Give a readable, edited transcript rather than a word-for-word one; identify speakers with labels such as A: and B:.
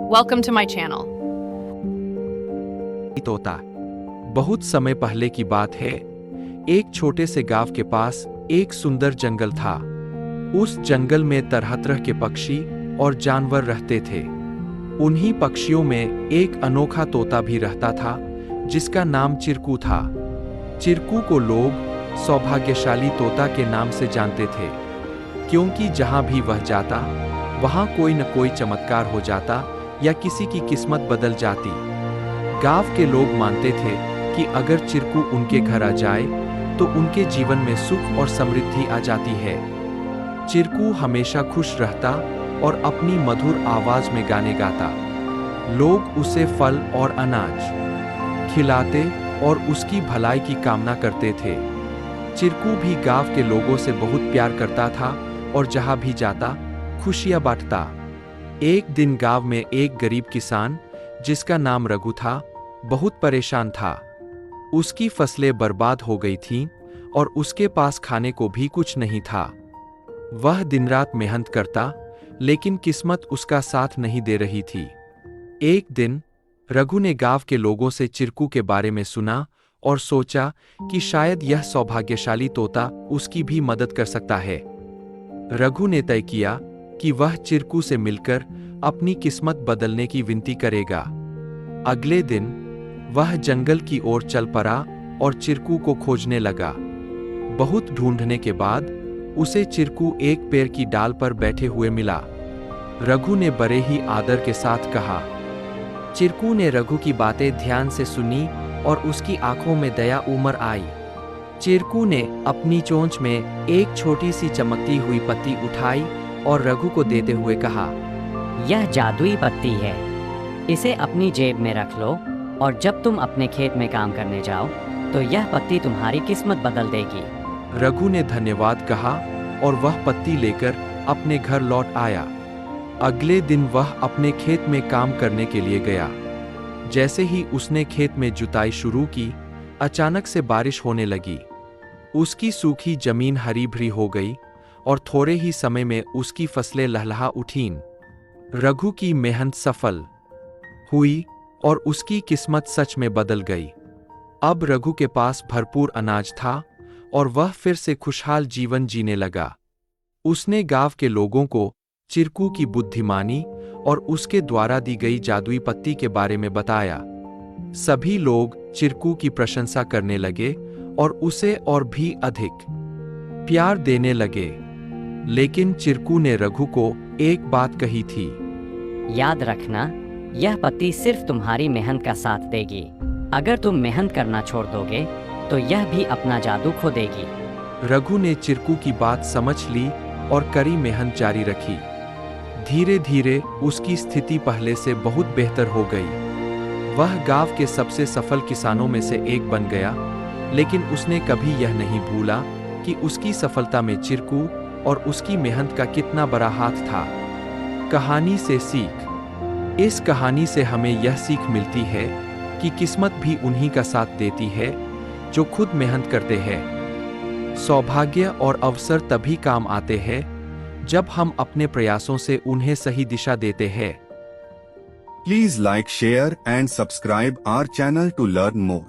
A: Welcome to my channel.
B: तोता। बहुत समय पहले की बात है। एक छोटे से गांव के पास एक सुंदर जंगल था। उस जंगल में तरह तरह के पक्षी और जानवर रहते थे। उन्हीं पक्षियों में एक अनोखा तोता भी रहता था जिसका नाम चिरकू था। चिरकू को लोग सौभाग्यशाली तोता के नाम से जानते थे, क्योंकि जहां भी वह जाता वहां कोई न कोई चमत्कार हो जाता या किसी की किस्मत बदल जाती। गांव के लोग मानते थे कि अगर चिरकू उनके घर आ जाए तो उनके जीवन में सुख और समृद्धि आ जाती है। चिरकू हमेशा खुश रहता और अपनी मधुर आवाज में गाने गाता। लोग उसे फल और अनाज खिलाते और उसकी भलाई की कामना करते थे। चिरकू भी गांव के लोगों से बहुत प्यार करता था और जहां भी जाता खुशियां बांटता। एक दिन गांव में एक गरीब किसान जिसका नाम रघु था, बहुत परेशान था। उसकी फसलें बर्बाद हो गई थीं और उसके पास खाने को भी कुछ नहीं था। वह दिन रात मेहनत करता, लेकिन किस्मत उसका साथ नहीं दे रही थी। एक दिन रघु ने गांव के लोगों से चिरकू के बारे में सुना और सोचा कि शायद यह सौभाग्यशाली तोता उसकी भी मदद कर सकता है। रघु ने तय किया कि वह चिरकू से मिलकर अपनी किस्मत बदलने की विनती करेगा। अगले दिन वह जंगल की ओर चल पड़ा और चिरकू को खोजने लगा। बहुत ढूंढने के बाद उसे चिरकू एक पेड़ की डाल पर बैठे हुए मिला। रघु ने बड़े ही आदर के साथ कहा। चिरकू ने रघु की बातें ध्यान से सुनी और उसकी आंखों में दया उमड़ आई। चिरकू ने अपनी चोंच में एक छोटी सी चमकती हुई पत्ती उठाई और रघु को देते हुए कहा,
C: यह जादुई पत्ती है, इसे अपनी जेब में रख लो और जब तुम अपने खेत में काम करने जाओ तो यह पत्ती तुम्हारी किस्मत बदल देगी।
B: रघु ने धन्यवाद कहा और वह पत्ती लेकर अपने घर लौट आया। अगले दिन वह अपने खेत में काम करने के लिए गया। जैसे ही उसने खेत में जुताई शुरू की, अचानक से बारिश होने लगी। उसकी सूखी जमीन हरी भरी हो गई और थोड़े ही समय में उसकी फसलें लहलहा उठीं। रघु की मेहनत सफल हुई और उसकी किस्मत सच में बदल गई। अब रघु के पास भरपूर अनाज था और वह फिर से खुशहाल जीवन जीने लगा। उसने गांव के लोगों को चिरकू की बुद्धिमानी और उसके द्वारा दी गई जादुई पत्ती के बारे में बताया। सभी लोग चिरकू की प्रशंसा करने लगे और उसे और भी अधिक प्यार देने लगे। लेकिन चिरकू ने रघु को एक बात कही थी,
C: याद रखना, यह पत्ती सिर्फ तुम्हारी मेहनत का साथ देगी। अगर तुम मेहनत करना छोड़ दोगे तो यह भी अपना जादू खो देगी।
B: रघु ने चिरकू की बात समझ ली और कड़ी मेहनत जारी रखी। धीरे धीरे उसकी स्थिति पहले से बहुत बेहतर हो गई। वह गांव के सबसे सफल किसानों में से एक बन गया, लेकिन उसने कभी यह नहीं भूला कि उसकी सफलता में चिरकू और उसकी मेहनत का कितना बड़ा हाथ था। कहानी से सीख। इस कहानी से हमें यह सीख मिलती है कि किस्मत भी उन्हीं का साथ देती है जो खुद मेहनत करते हैं। सौभाग्य और अवसर तभी काम आते हैं जब हम अपने प्रयासों से उन्हें सही दिशा देते हैं।
D: Please like, share and subscribe our channel to learn more.